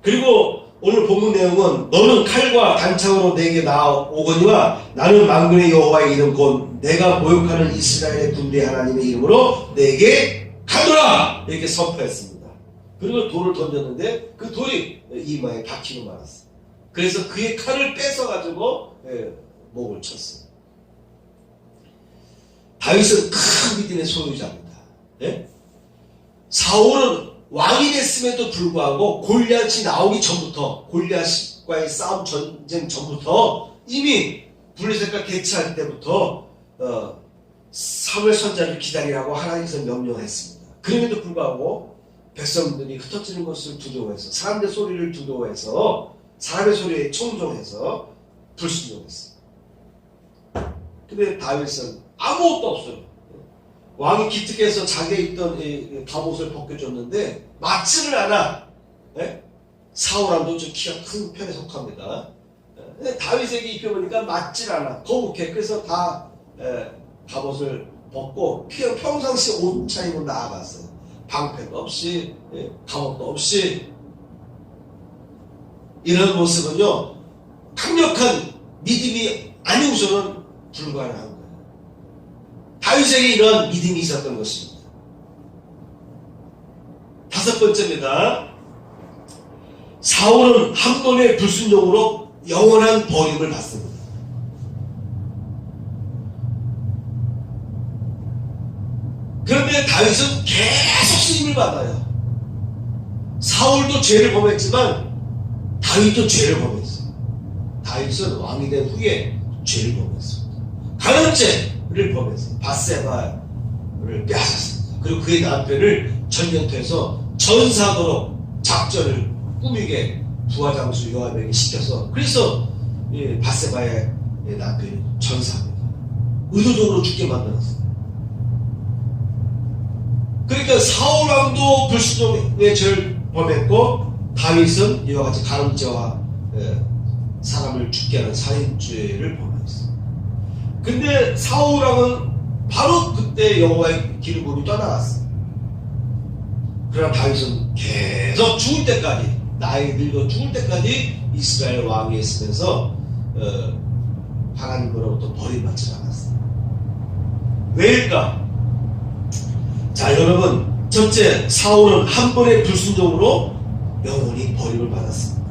그리고 오늘 본문 내용은 너는 칼과 단창으로 내게 나오거니와 나는 만군의 여호와의 이름 곧 내가 모욕하는 이스라엘의 군대 하나님의 이름으로 내게 가노라 이렇게 선포했습니다. 그리고 돌을 던졌는데 그 돌이 이마에 박히고 말았어요. 그래서 그의 칼을 뺏어가지고 목을 쳤어요. 다윗은 큰 믿음의 소유자입니다. 사울은 왕이 됐음에도 불구하고 골리앗이 나오기 전부터 골리앗과의 싸움 전쟁 전부터 이미 블레셋과 대치할 때부터 사무엘 선지자를 기다리라고 하나님께서 명령했습니다. 그럼에도 불구하고 백성들이 흩어지는 것을 두려워해서 사람들 소리를 두려워해서 사람의 소리에 청종해서 불순종했어요. 근데 다윗은 아무것도 없어요. 왕이 기특해서 자기에 있던 갑옷을 벗겨줬는데 맞지를 않아. 사울왕도 좀 키가 큰 편에 속합니다. 근데 다윗에게 입혀보니까 맞질 않아. 거북해. 그래서 다 갑옷을 벗고 그냥 평상시 옷 차림으로 나아갔어요. 방패도 없이 갑옷도 없이. 이런 모습은요 강력한 믿음이 아니고서는 불가능한 거예요. 다윗에게 이런 믿음이 있었던 것입니다. 다섯 번째입니다. 사울은 함논의 불순종으로 영원한 버림을 받습니다. 그런데 다윗은 계속 쓰임을 받아요. 사울도 죄를 범했지만 다윗도 죄를 범했어요. 다윗은 왕이 된 후에 죄를 범했습니다. 간음죄를 범했어요. 밧세바를 빼앗았습니다. 그리고 그의 남편을 전쟁터에서 전사도록 작전을 꾸미게 부하장수 요압에게 시켜서 그래서 밧세바의 남편이 전사합니다. 의도적으로 죽게 만들었어요. 그러니까 사울왕도 불순종의 죄를 범했고 다윗은 이와 같이 간음죄와 사람을 죽게 하는 살인죄를 범했어요. 근데 사울왕은 바로 그때 여호와의 기름 부음이 떠나갔어요. 그러나 다윗은 계속 죽을 때까지 나이 늙어 죽을 때까지 이스라엘 왕이 있으면서 하나님으로부터 버림받지 않았어요. 왜일까? 자 여러분, 첫째, 사울은 한 번의 불순종으로 영원히 버림을 받았습니다.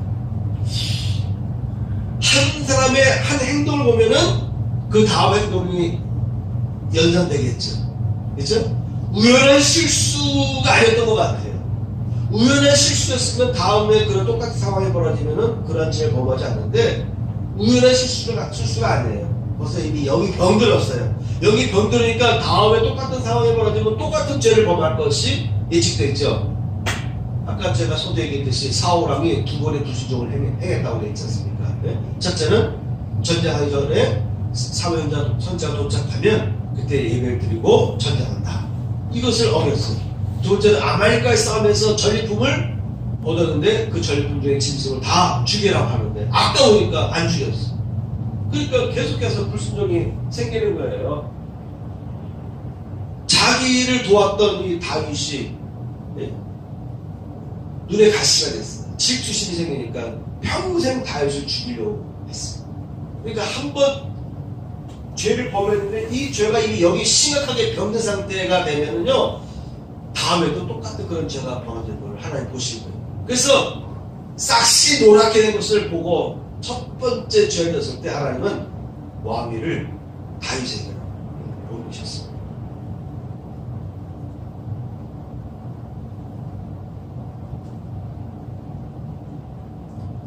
한 사람의 한 행동을 보면은 그 다음 행동이 연상되겠죠. 그렇죠? 우연한 실수가 아니었던 것 같아요. 우연한 실수였으면 다음에 그런 똑같은 상황이 벌어지면은 그런 죄를 범하지 않는데 우연한 실수가 아니에요. 벌써 이미 영이 병들었어요. 영이 병들으니까 다음에 똑같은 상황이 벌어지면 똑같은 죄를 범할 것이 예측되어 있죠. 아까 제가 소대 얘기했듯이 사울왕이 두 번의 불순종을 행했다고 했지 않습니까? 네? 첫째는 전쟁하기 전에 사무 선지자가 도착하면 그때 예배를 드리고 전쟁한다. 이것을 어겼어요. 두 번째는 아말렉과의 싸움에서 전리품을 얻었는데 그 전리품 중에 짐승을 다 죽이라고 하는데 아까우니까 안 죽였어. 그러니까 계속해서 불순종이 생기는 거예요. 자기를 도왔던 이 다윗이 눈에 가시가 됐어요. 질투심이 생기니까 평생 다윗을 죽이려고 했어요. 그러니까 한번 죄를 범했는데 이 죄가 이미 여기 심각하게 병든 상태가 되면은요, 다음에도 똑같은 그런 죄가 벌어지는 걸 하나님 보시는 거예요. 그래서 싹시 노랗게 된 것을 보고 첫 번째 죄를 졌을 때 하나님은 왕위를 다윗에게 옮기셨습니다.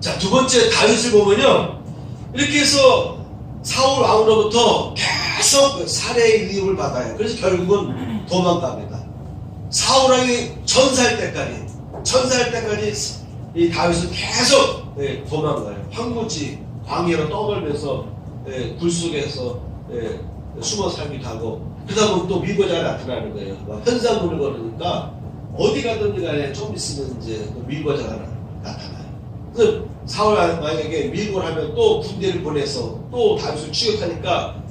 자, 두 번째 다윗을 보면요, 이렇게 해서 사울 왕으로부터 계속 살해의 위협을 받아요. 그래서 결국은 도망갑니다. 사울 왕이 전사할 때까지 이 다윗은 계속 도망가요. 황무지 광야로 떠돌면서 굴 속에서 숨어 살기도 하고, 그러다 보면 또 밀고자가 나타나는 거예요. 현상문을 걸으니까 어디 가든지 간에 좀 있으면 이제 밀고자가 나타나요. 그래서 사울 왕에게 밀고를 하면 또 군대를 보내서 또 다윗을 추격하니까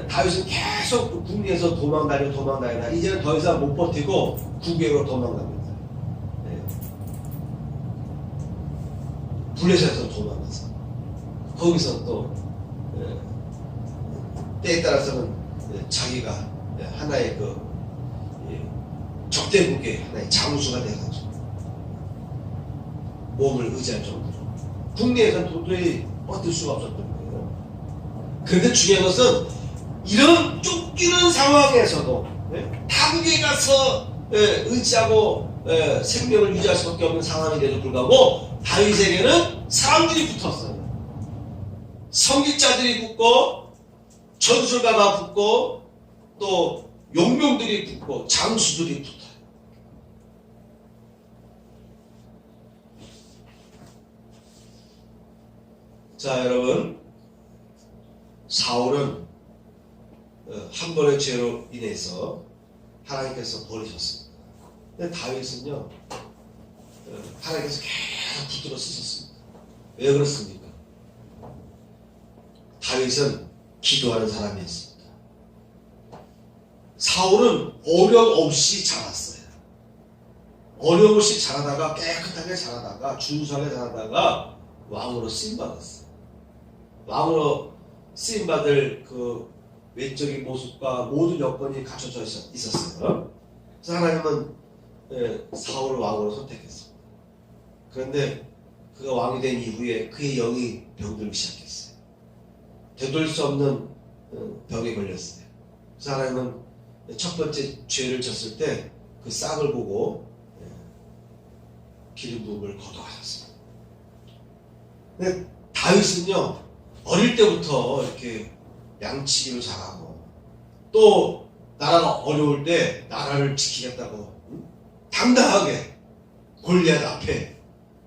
다윗은 계속 국리에서 도망다니다 이제는 더 이상 못 버티고 국외로 도망갑니다. 블레셋에서 도망가서 거기서 또 때에 따라서는 자기가 하나의 그 적대국의 하나의 장수가 돼가지고 몸을 의지할 정도로 국내에서는 도저히 버틸 수가 없었던 거예요. 그런데 중요한 것은 이런 쫓기는 상황에서도 타국에 가서 의지하고 생명을 유지할 수밖에 없는 상황인데도 불구하고 다윗에게는 사람들이 붙었어요. 성직자들이 붙고 전술가가 붙고 또 용병들이 붙고 장수들이 붙어요. 자, 여러분, 사울은 한 번의 죄로 인해서 하나님께서 버리셨습니다. 근데 다윗은요, 하나님께서 계속 붙들어 쓰셨습니다. 왜 그렇습니까? 다윗은 기도하는 사람이었습니다. 사울은 어려움 없이 자랐어요. 어려움 없이 자라다가 깨끗하게 자라다가 준수하게 자라다가 왕으로 쓰임받았어요. 왕으로 쓰임받을 그 외적인 모습과 모든 여건이 갖춰져 있었어요. 그래서 하나님은 사울을 왕으로 선택했습니다. 그런데 그가 왕이 된 이후에 그의 영이 병들기 시작했어요. 되돌릴 수 없는 병에 걸렸어요. 그래서 하나님은 첫 번째 죄를 졌을 때 그 싹을 보고 기름 부음을 거둬하셨습니다. 근데 다윗은요, 어릴 때부터 이렇게 양치기로 자라고, 또 나라가 어려울 때 나라를 지키겠다고 당당하게 골리앗 앞에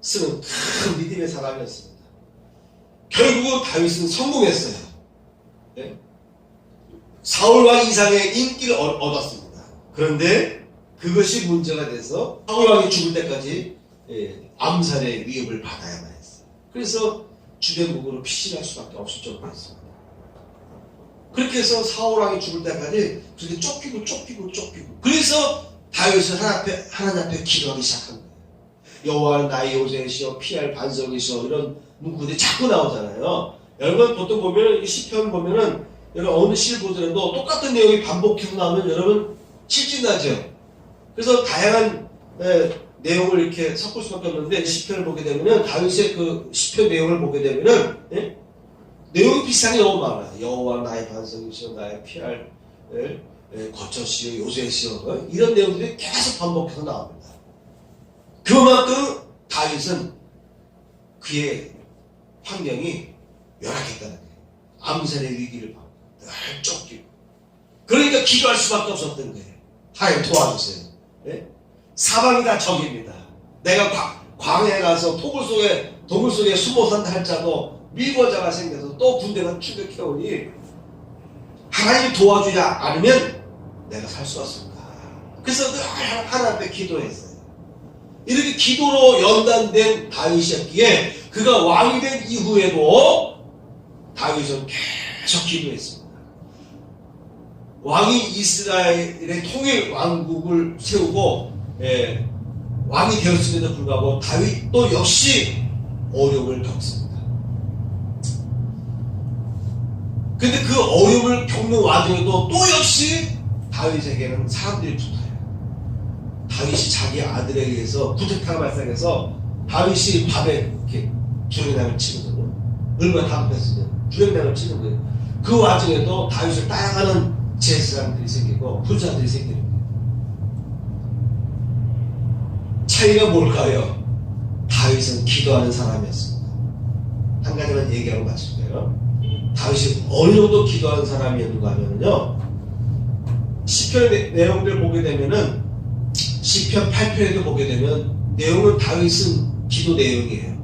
쓰는 큰 믿음의 사람이었습니다. 결국은 다윗은 성공했어요. 사울왕 이상의 인기를 얻었습니다. 그런데 그것이 문제가 돼서 사울왕이 죽을 때까지 암살의 위협을 받아야만 했어요. 그래서 주변국으로 피신할 수밖에 없을 정도였습니다. 그렇게 해서 사울왕이 죽을 때까지 그렇게 쫓기고 그래서 다윗은 하나님 앞에 기도하기 시작한 거예요. 여호와 나의 요새이시여 피할 반석이시여, 이런 문구들이 자꾸 나오잖아요. 여러분 보통 보면 이 시편 보면은 여러분 어느 시를 보더라도 똑같은 내용이 반복해서 나오면 여러분 실증나죠. 그래서 다양한 내용을 이렇게 섞을 수밖에 없는데, 시편을 보게 되면은 다윗의 그 시편 내용을 보게 되면은 내용이 비슷한 게 너무 많아요. 여호와 나의 반석이시여, 나의 피할 거처시여, 요새시여, 이런 내용들이 계속 반복해서 나옵니다. 그만큼 다윗은 그의 환경이 열악했다는 거예요. 암살의 위기를 받고 늘 쫓기고, 그러니까 기도할 수밖에 없었던 거예요. 하나님 도와주세요. 네? 사방이 다 적입니다. 내가 광야에 가서 동굴 속에 숨어 산다 할지라도 밀고자가 생겨서 또 군대가 추격해오니 하나님이 도와주지 않으면 내가 살 수 없을까. 그래서 늘 하나님 앞에 기도했어요. 이렇게 기도로 연단된 다윗이었기에 그가 왕이 된 이후에도 다윗은 계속 기도했습니다. 왕이 이스라엘의 통일 왕국을 세우고 왕이 되었음에도 불구하고 다윗도 역시 어려움을 겪습니다. 근데 그 어려움을 겪는 와중에도 또 역시 다윗에게는 사람들이 붙어요. 다윗이 자기 아들에 의해서 쿠데타가 발생해서 다윗이 밤에 이렇게 주행량을 치거든요. 얼마나 다급했으면 주행량을 치는 거예요. 그 와중에도 다윗을 따라가는 제사장들이 생기고 군사들이 생기는 거예요. 차이가 뭘까요? 다윗은 기도하는 사람이었습니다. 한 가지만 얘기하고 마칠게요. 다윗이 어느 정도 기도하는 사람이었는가 하면요, 시편의 내용들 보게 되면은, 시편 8편에도 보게 되면 내용은 다윗은 기도 내용이에요.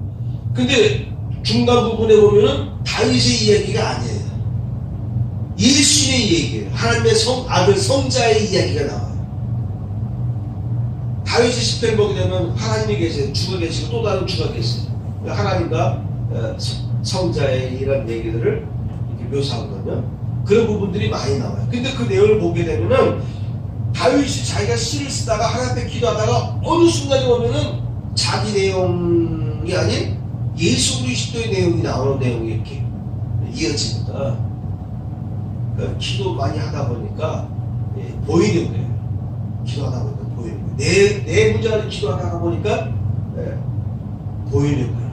근데 중간 부분에 보면은 다윗의 이야기가 아니에요. 예수의 얘기예요. 하나님의 아들 성자의 이야기가 나와요. 다윗의 시편 보게 되면 하나님이 계세요. 주가 계시고 또 다른 주가 계세요. 하나님과 성자의 이런 얘기들을 이렇게 묘사하거든요. 그런 부분들이 많이 나와요. 근데 그 내용을 보게 되면은 다윗이 자기가 시를 쓰다가 하나님 앞에 기도하다가 어느 순간에 보면은 자기 내용이 아닌 예수 그리스도의 내용이 나오는 내용이 이렇게 이어집니다. 그러니까 기도 많이 하다 보니까 보이는 거예요. 기도하다 보니까 보이는 거예요. 내 문제를 기도하다 보니까 보이는 거예요.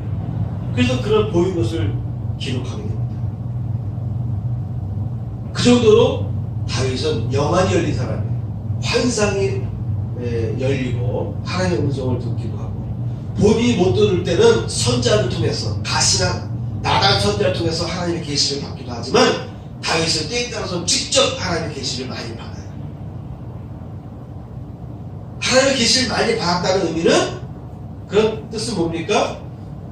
그래서 그런 보이는 것을 기록하게 됩니다. 그 정도로 다윗은 영안이 열린 사람이에요. 환상이 열리고 하나님의 음성을 듣기도 하고, 본인이 못 들을 때는 선자를 통해서, 가시나 나단 선자를 통해서 하나님의 계시를 받기도 하지만 다윗은 때에 따라서 직접 하나님의 계시를 많이 받아요. 하나님의 계시를 많이 받았다는 의미는, 그런 뜻은 뭡니까?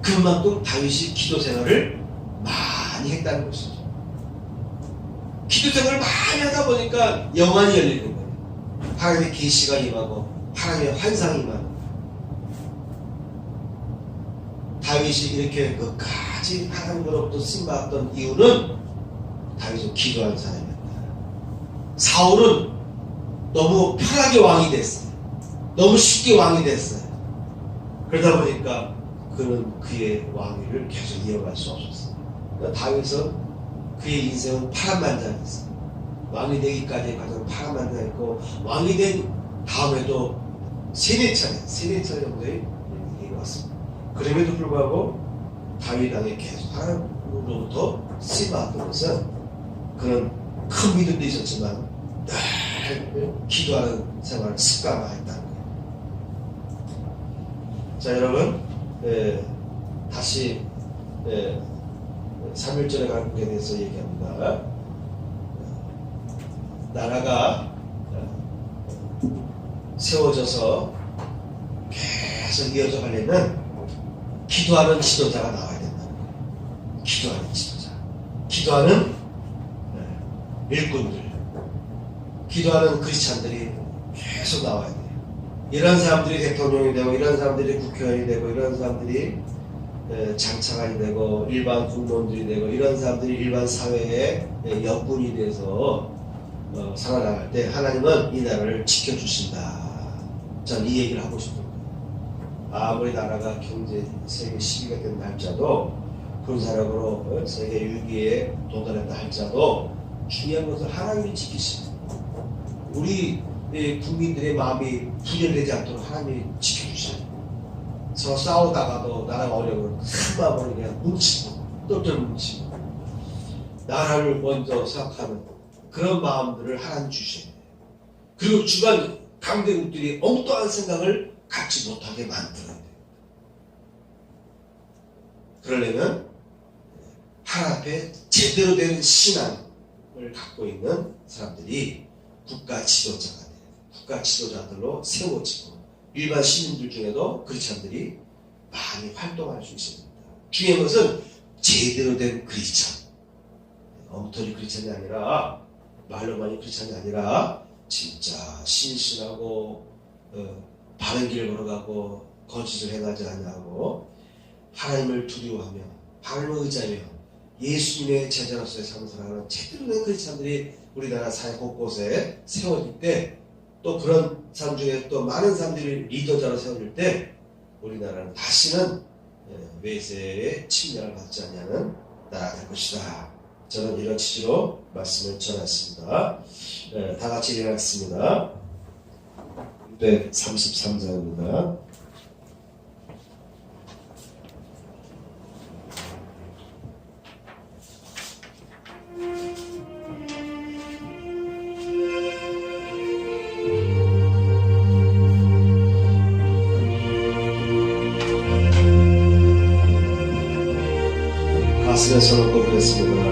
그만큼 다윗이 기도 생활을 많이 했다는 것이죠. 기도 생활을 많이 하다 보니까 영안이 열리는 거예요. 하나님의 계시가 임하고 하나님의 환상이 임하고. 다윗이 이렇게 끝까지 하나님으로부터 쓰임받았던 이유는 다윗은 기도하는 사람이었다. 사울은 너무 편하게 왕이 됐어요. 너무 쉽게 왕이 됐어요. 그러다 보니까 그는 그의 왕위를 계속 이어갈 수 없었어요. 그러니까 다윗은 그의 인생은 파란만장했어요. 왕이 되기까지 가장 파란만장했고, 왕이 된 다음에도 세네 차례 정도의 일이 왔습니다. 그럼에도 불구하고 다윗 왕에 계속 하나님으로부터 쓰임받았던 것은 그런 큰 믿음도 있었지만 늘 기도하는 생활을 습관화했다는 거예요. 자, 여러분, 다시 3.1절의 강국에 대해서 얘기합니다. 나라가 세워져서 계속 이어져 가려면 기도하는 지도자가 나와야 된다는 거예요. 기도하는 지도자, 기도하는 일꾼들, 기도하는 크리스찬들이 계속 나와야 돼요. 이런 사람들이 대통령이 되고, 이런 사람들이 국회의원이 되고, 이런 사람들이 장차관이 되고, 일반 공무원들이 되고, 이런 사람들이 일반 사회의 여군이 돼서 살아나갈 때 하나님은 이 나라를 지켜주신다. 저는 이 얘기를 하고 싶습니다. 아무리 나라가 경제 세계 10위가 된다 할지라도, 군사력으로 세계 6위에 도달했다 할지라도 중요한 것은 하나님이 지키십니다. 우리 국민들의 마음이 분열되지 않도록 하나님이 지켜주셔요. 서로 싸우다가도 나라가 어려우면 큰 마음으로 그냥 뭉치고 똘똘 뭉치고 나라를 먼저 생각하는 그런 마음들을 하나님 주셔야 돼요. 그리고 주변 강대국들이 엉뚱한 생각을 갖지 못하게 만들어야 돼요. 그러려면 하나님 앞에 제대로 된 신앙을 갖고 있는 사람들이 국가 지도자가 돼요. 국가 지도자들로 세워지고 일반 시민들 중에도 크리스찬들이 많이 활동할 수 있습니다. 중요한 것은 제대로 된 크리스찬, 엉터리 크리스찬이 아니라, 말로만이 크리스찬이 아니라 진짜 신실하고 바른 길을 걸어가고 거짓을 행하지 않냐고 하나님을 두려워하며 하나님을 의지하며 예수님의 제자로서의 삶을 살아가는 제대로 된 크리스찬들이 우리나라 사회 곳곳에 세워질 때, 또 그런 사람 중에 또 많은 사람들이 리더자로 세워질 때 우리나라는 다시는 외세의 침략을 받지 않냐는 나라가 될 것이다. 저는 이런 취지로 말씀을 전했습니다. 다 같이 일어났습니다. 133장입니다. 가슴에 손을 꼽겠습니다.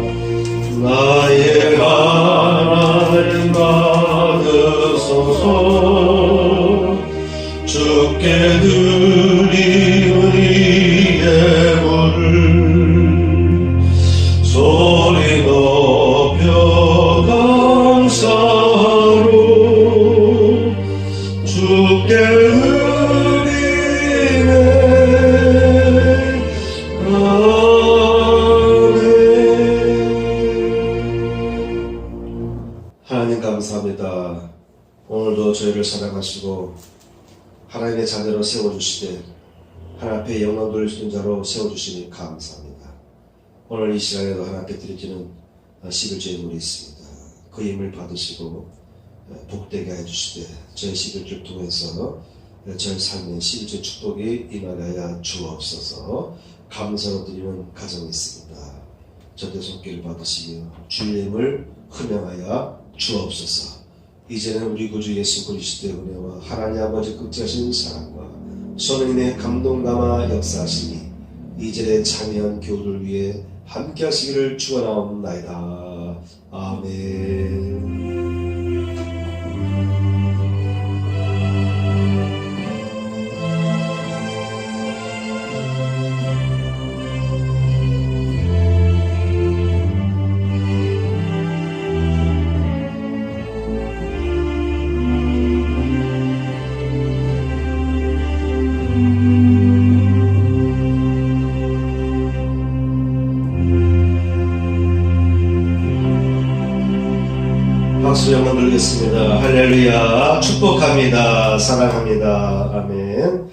나의 하나님 받으소서. 주께 드리는 이의 물을 소리 높여 감사로 주께 감사합니다. 오늘도 저희를 사랑하시고 하나님의 자녀로 세워주시되 하나님 앞에 영광 돌릴 수 있는 자로 세워주시니 감사합니다. 오늘 이 시간에도 하나님께 드리지는 11주의 물이 있습니다. 그 힘을 받으시고 복되게 해주시되 저희 11주를 통해서 저희 삶에 11주 축복이 임하게 하여 주옵소서. 감사로 드리는 가정이 있습니다. 저의 손길을 받으시며 주의 힘을 흠양하여 주옵소서. 이제는 우리 구주 예수 그리스도의 은혜와 하나님 아버지 극진하신 사랑과 성령님의 감동감화 역사하시니 이제의 참여한 교우들 위해 함께 하시기를 축원하옵나이다. 아멘. 박수 영광 드리겠습니다. 할렐루야. 축복합니다. 사랑합니다. 아멘.